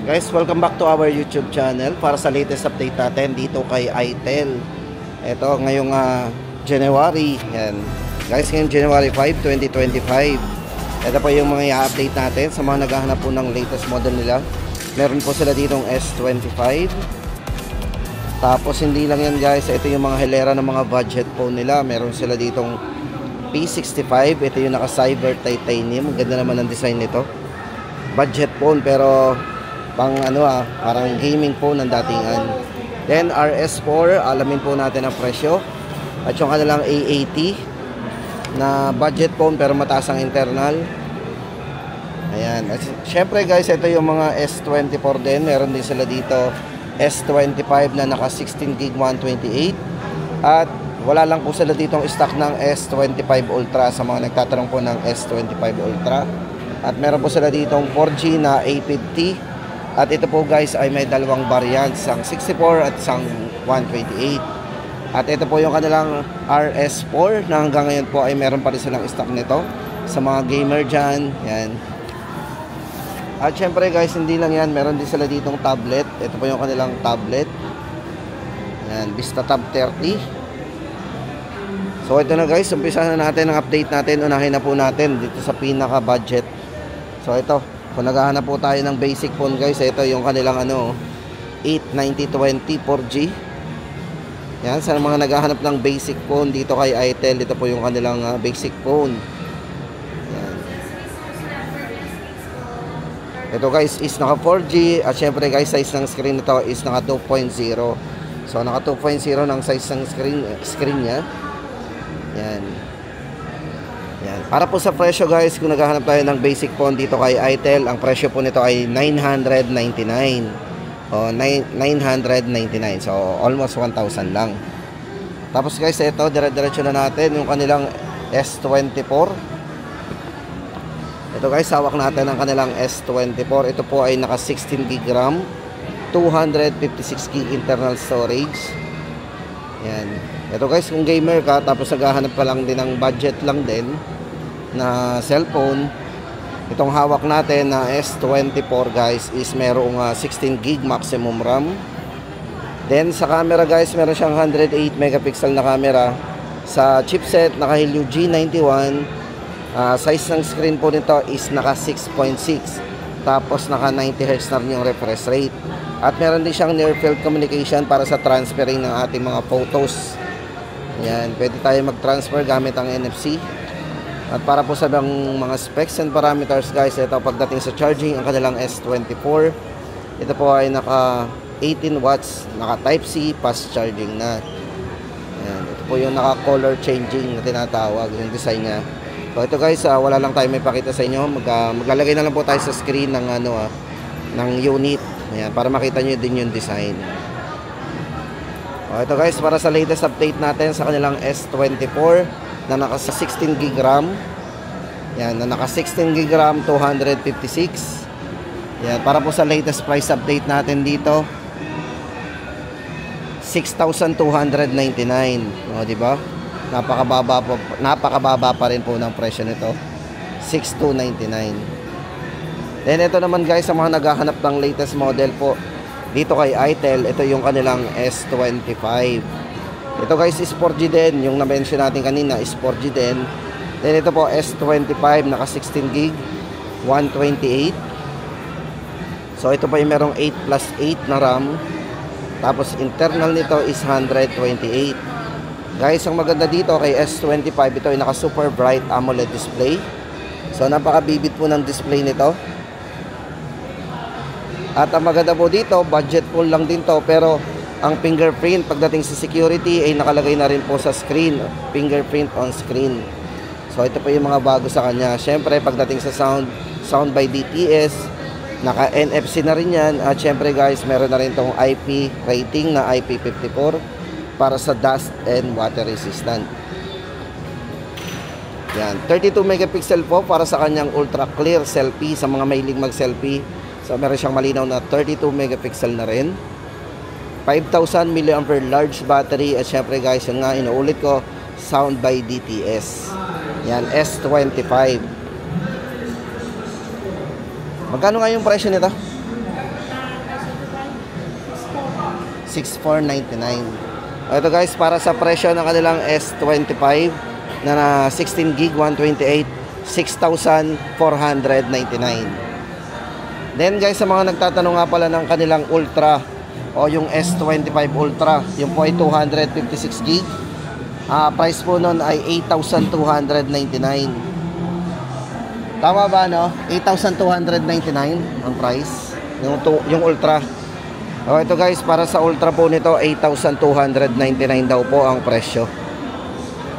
Guys, welcome back to our YouTube channel para sa latest update natin dito kay itel. Ito ngayong January. Yan. Guys, ngayong January 5, 2025. Ito po yung mga i-update natin sa mga naghahanap po ng latest model nila. Meron po sila ditong S25. Tapos hindi lang yan guys, ito yung mga hilera ng mga budget phone nila. Meron sila ditong P65. Ito yung naka Cyber Titanium. Ganda naman ang design nito. Budget phone pero pang parang gaming phone ng datingan. Then RS4, alamin po natin ang presyo. At yung kanilang A80 na budget phone pero mataas ang internal. Ayan. At syempre guys, ito yung mga S24 din. Meron din sila dito S25 na naka 16GB 128. At wala lang po sila ditong stock ng S25 Ultra sa mga nagtatanong po ng S25 Ultra. At meron po sila ditong 4G na A50. At ito po guys ay may dalawang variant, isang 64 at isang 128. At ito po yung kanilang RS4 na hanggang ngayon po ay meron pa rin silang stock nito sa mga gamer dyan. Yan. At syempre guys, hindi lang yan, meron din sila ditong tablet. Ito po yung kanilang tablet. Yan, Vista Tab 30. So ito na guys, umpisa na natin ang update natin. Unahin na po natin dito sa pinaka budget. So ito, kung naghahanap po tayo ng basic phone guys, ito yung kanilang 89020 4G. Yan, sa mga naghahanap ng basic phone dito kay itel, ito po yung kanilang basic phone. Yan. Ito guys is naka 4G at syempre guys size ng screen nito is naka 2.0. So naka 2.0 ng size ng screen niya. Yan. Yan. Para po sa presyo guys, kung naghahanap tayo ng basic phone dito kay itel, ang presyo po nito ay 999. O 999. So almost 1,000 lang. Tapos guys, ito dire-diretso na natin yung kanilang S24. Ito guys, hawak natin ang kanilang S24. Ito po ay naka 16GB RAM, 256GB internal storage. Yan. Ito guys, kung gamer ka tapos naghahanap ka lang din ng budget lang din na cellphone, itong hawak natin na S24 guys is merong 16GB maximum RAM. Then sa camera guys, meron siyang 108 megapixel na camera. Sa chipset, naka Helio G91. Size ng screen po nito is naka 6.6. Tapos naka 90Hz na rin yung refresh rate. At meron din siyang near field communication para sa transferring ng ating mga photos. Yan, pwede tayo mag-transfer gamit ang NFC. At para po sa mga specs and parameters guys, ito pagdating sa charging, ang kanilang S24, ito po ay naka 18 watts, naka Type-C, fast charging na. Yan, ito po yung naka color changing na tinatawag, yung design niya. So ito guys, wala lang tayo may pakita sa inyo. Maglalagay na lang po tayo sa screen ng ng unit. Ayan, para makita nyo din yung design. Ito guys, para sa latest update natin sa kanilang S24 na naka 16GB RAM. Yan, na naka 16GB RAM, 256. Yan, para po sa latest price update natin dito, 6,299. O, di ba? Napakababa pa rin po ng presyo nito. 6,299. Then ito naman guys, sa mga naghahanap ng latest model po dito kay itel, ito yung kanilang S25. Ito guys is 4G din, yung na-mention natin kanina is 4G din. Then ito po S25 naka 16GB 128. So ito pa yung merong 8+8 na RAM. Tapos internal nito is 128. Guys, ang maganda dito kay S25, ito ay naka super bright AMOLED display. So napaka-vivid po ng display nito. At ang maganda po dito, budget phone lang din to, pero ang fingerprint pagdating sa security ay nakalagay na rin po sa screen, fingerprint on screen. So ito po yung mga bago sa kanya. Syempre pagdating sa sound by DTS, naka NFC na rin yan. At syempre guys, meron na rin tong IP rating na IP54 para sa dust and water resistant. Yan, 32 megapixel po para sa kanyang ultra clear selfie sa mga mahilig mag selfie. So meron siyang malinaw na 32 megapixel na rin. 5,000 mAh large battery. At syempre guys, yun nga, inuulit ko, sound by DTS. Yan, S25. Magkano nga yung presyo nito? 6,499. Ito guys, para sa presyo ng kanilang S25 na 16 gig 128, 6,499. Then guys, sa mga nagtatanong nga pala ng kanilang Ultra o yung S25 Ultra, yung po ay 256 gig. Price po nun ay 8,299. Tama ba, no? 8,299 ang price yung Ultra. Ito guys, para sa Ultra po nito 8,299 daw po ang presyo.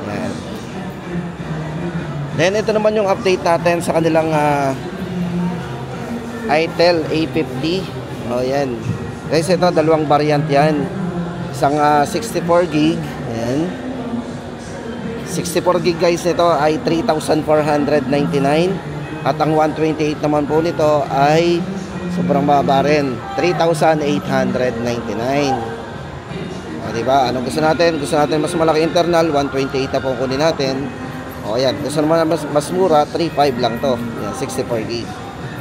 Yan. Then ito naman yung update natin sa kanilang Itel A50. Yan guys, ito dalawang variant yan. Isang 64 gig. Ayan. 64 gig guys nito ay 3,499. At ang 128 naman po nito ay sobrang baba rin, 3,899. Diba? Anong gusto natin? Gusto natin mas malaki internal, 128 na po kunin natin. Ayan. Gusto naman mas mura, 3,500 lang to. Ayan, 64 gig.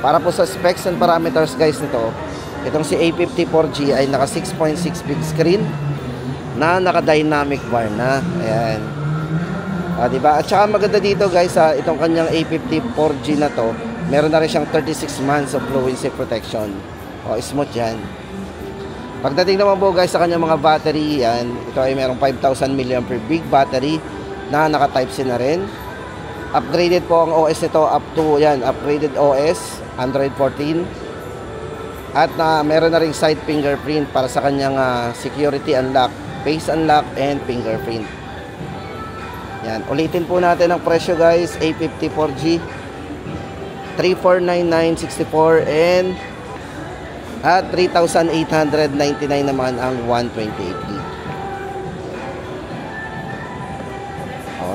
Para po sa specs and parameters guys nito, itong si A50 4G ay naka 6.6 big screen na naka dynamic bar na. Ayan. Diba? At saka maganda dito guys, itong kanyang A50 4G na to, meron na rin siyang 36 months of fluency protection. Smooth yan. Pagdating naman po guys sa kanyang mga battery, yan, ito ay merong 5,000 mAh big battery na naka Type-C na rin. Upgraded po ang OS nito up to yan, upgraded OS Android 14. At meron na ring side fingerprint para sa kanyang security unlock, face unlock and fingerprint. Yan, ulitin po natin ang presyo guys, A50 4G 3,499.64 and at 3,899 naman ang 128 gig.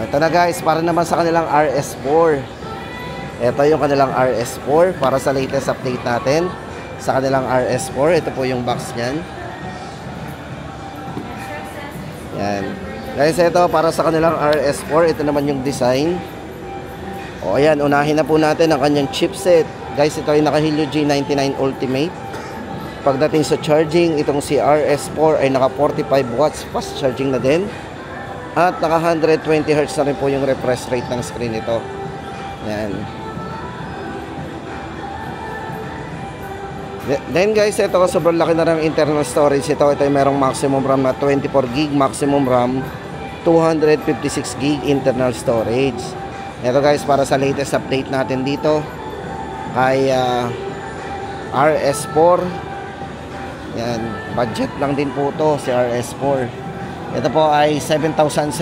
Ito na guys, para naman sa kanilang RS4. Ito yung kanilang RS4 para sa latest update natin sa kanilang RS4. Ito po yung box niyan. Yan. Guys, ito para sa kanilang RS4. Ito naman yung design. Ayan, unahin na po natin ang kanyang chipset. Guys, ito ay naka Helio G99 Ultimate. Pagdating sa charging, itong si RS4 ay naka 45 watts fast charging na din. At naka 120 Hz na rin po yung refresh rate ng screen nito. Ayan. Then guys, ito sobrang laki na ng internal storage. Ito ay merong maximum RAM na 24 gig, maximum RAM 256 gig internal storage. Ito guys, para sa latest update natin dito kay RS4. Yan, budget lang din po to si RS4. Ito po ay 7,799.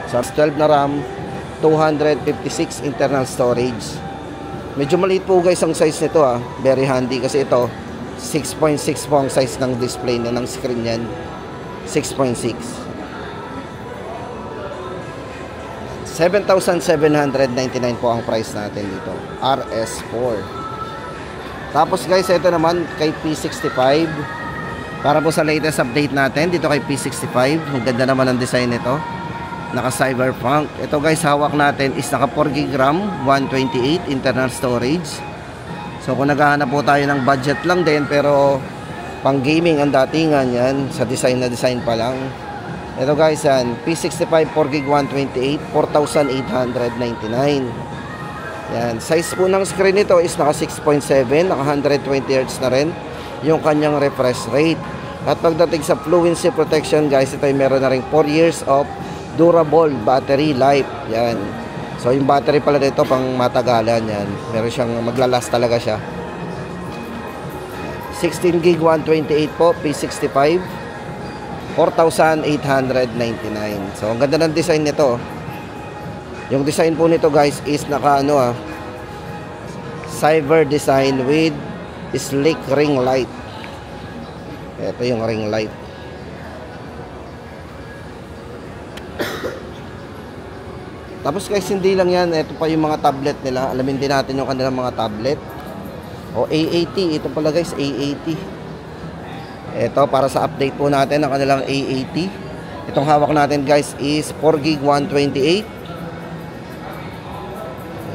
So 12 na RAM, 256 internal storage. Medyo maliit po guys ang size nito very handy kasi ito 6.6 po ang size ng display na ng screen yan. 6.6. 7,799 po ang price natin dito, RS4. Tapos guys, ito naman kay P65. Para po sa latest update natin dito kay P65. Ang ganda naman ang design nito. Naka Cyberpunk. Ito guys, hawak natin is naka 4 GB RAM, 128 internal storage. So kung naghahanap po tayo ng budget lang din pero pang gaming ang datingan yan, sa design na design pa lang. Ito guys, yan, P65 4 GB 128, 4,899. Yan, size po ng screen nito is naka 6.7, naka 120 Hz na rin yung kanyang refresh rate. At pagdating sa fluency protection guys, ito ay meron na rin 4 years of durable battery life. Yan. So yung battery pala nito pang matagalan yan. Meron siyang maglalast talaga siya. 16 GB 128 po, P65. 4,899. So ang ganda ng design nito. Yung design po nito guys is naka cyber design with sleek ring light. Ito yung ring light. Tapos guys, hindi lang yan, ito pa yung mga tablet nila. Alamin din natin yung kanilang mga tablet. A80, ito pala guys, A80. Ito para sa update po natin ng kanilang A80. Itong hawak natin guys is 4 GB 128.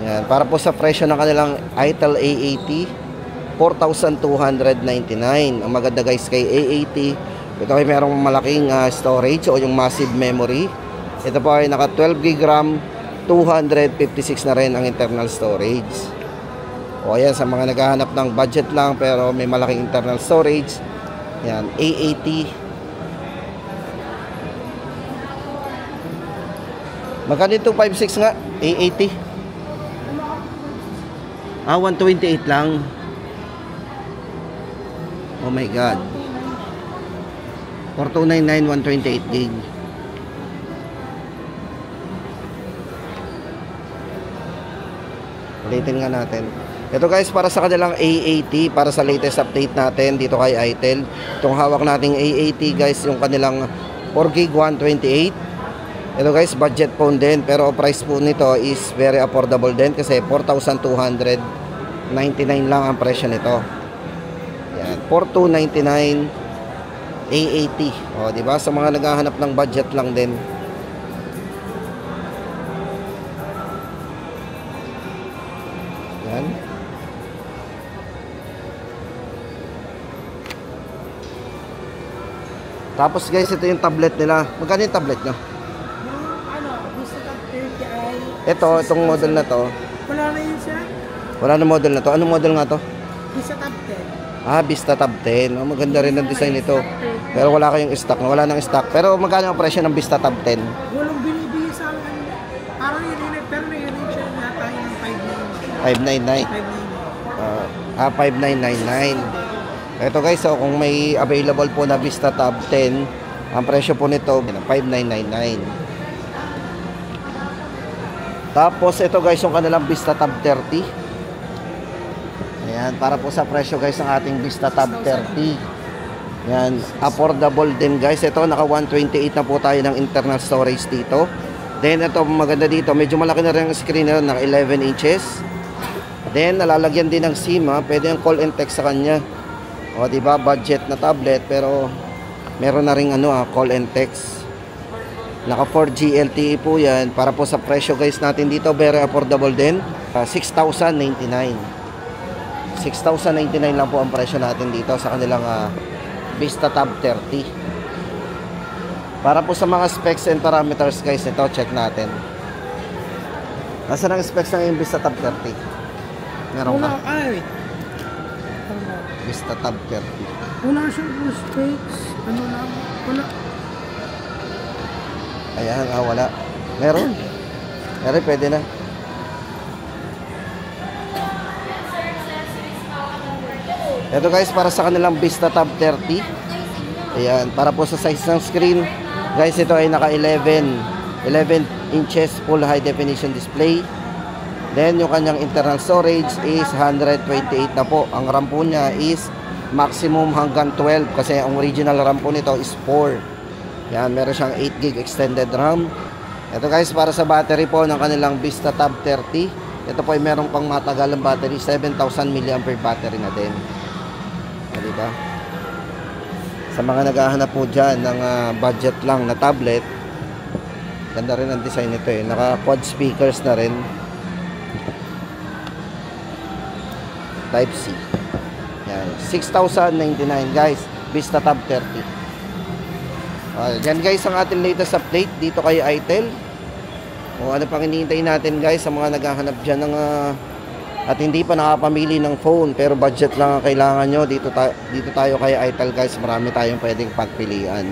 Ayan, para po sa presyo ng kanilang Itel A80 4,299. Ang maganda guys kay A80, ito ay merong malaking storage o yung massive memory. Ito po ay naka 12 GB RAM, 256 na rin ang internal storage. O ayan, sa mga naghahanap ng budget lang pero may malaking internal storage, yan, A80. Magkano ito? 5.6 nga, A80. 128 lang. Oh my god. 4299, 128 gig. Ulitin nga natin. Ito guys, para sa kanilang A80, para sa latest update natin dito kay itel. Itong hawak nating A80 guys, yung kanilang 4 gig 128. Ito guys, budget phone din, pero price po nito is very affordable din kasi 4,299 lang ang presyo nito. Yan, 4,299 A80. O, di ba? Sa mga naghahanap ng budget lang din. Yan. Tapos guys, ito yung tablet nila. Magkano yung tablet nyo? Ito, itong model na to. Wala na yun siya. Wala na model na to. Anong model nga to? Vista Tab 10. Vista Tab 10. Oh, maganda rin ang design nito. Pero wala kayong stock. Wala nang stock. Pero magkano ang presyo ng Vista Tab 10? Walang binibigay sa akin. Parang yun yun. Pero may yun siya yata yung 599. 599. Ito guys, so kung may available po na Vista Tab 10, ang presyo po nito 5,999. Tapos ito guys, yung kanilang Vista Tab 30. Ayan, para po sa presyo guys ng ating Vista Tab 30. Ayan, affordable din guys. Ito, naka 128 na po tayo ng internal storage dito. Then ito, maganda dito, medyo malaki na rin ang screen na, naka 11 inches. Then nalalagyan din ng SIM, pwede yung call and text sa kanya. O diba, budget na tablet pero meron na ring call and text. Naka 4G LTE po yan. Para po sa presyo guys natin dito, very affordable din. 6,099. 6,099 lang po ang presyo natin dito sa kanilang Vista Tab 30. Para po sa mga specs and parameters guys, ito check natin. Nasaan ang specs ng Vista Tab 30? Meron ka? Ay. Vista Tab 30. Wala siyang full specs. Ano lang? Wala. Ayan, wala. Meron. Meron, pwede na. Ito guys, para sa kanilang Vista Tab 30. Ayan, para po sa size ng screen. Guys, ito ay naka 11 inches full high definition display. Then, yung kanyang internal storage is 128 na po. Ang RAM po niya is maximum hanggang 12 kasi ang original RAM po nito is 4. Yan, meron siyang 8 gig extended RAM. Ito guys, para sa battery po ng kanilang Vista Tab 30. Ito po ay merong pang matagalang battery, 7,000 mAh battery na din. Diba? Sa mga naghahanap po dyan ng budget lang na tablet, ganda rin ang design nito eh. Naka quad speakers na rin. Type C. Yan, 6,099 guys, Vista Tab 30. Yan guys ang ating latest update dito kay itel. O ano pang hinihintay natin guys sa mga naghahanap dyan ng at hindi pa nakapamili ng phone pero budget lang ang kailangan nyo, dito tayo kay itel guys. Marami tayong pwedeng pagpilian.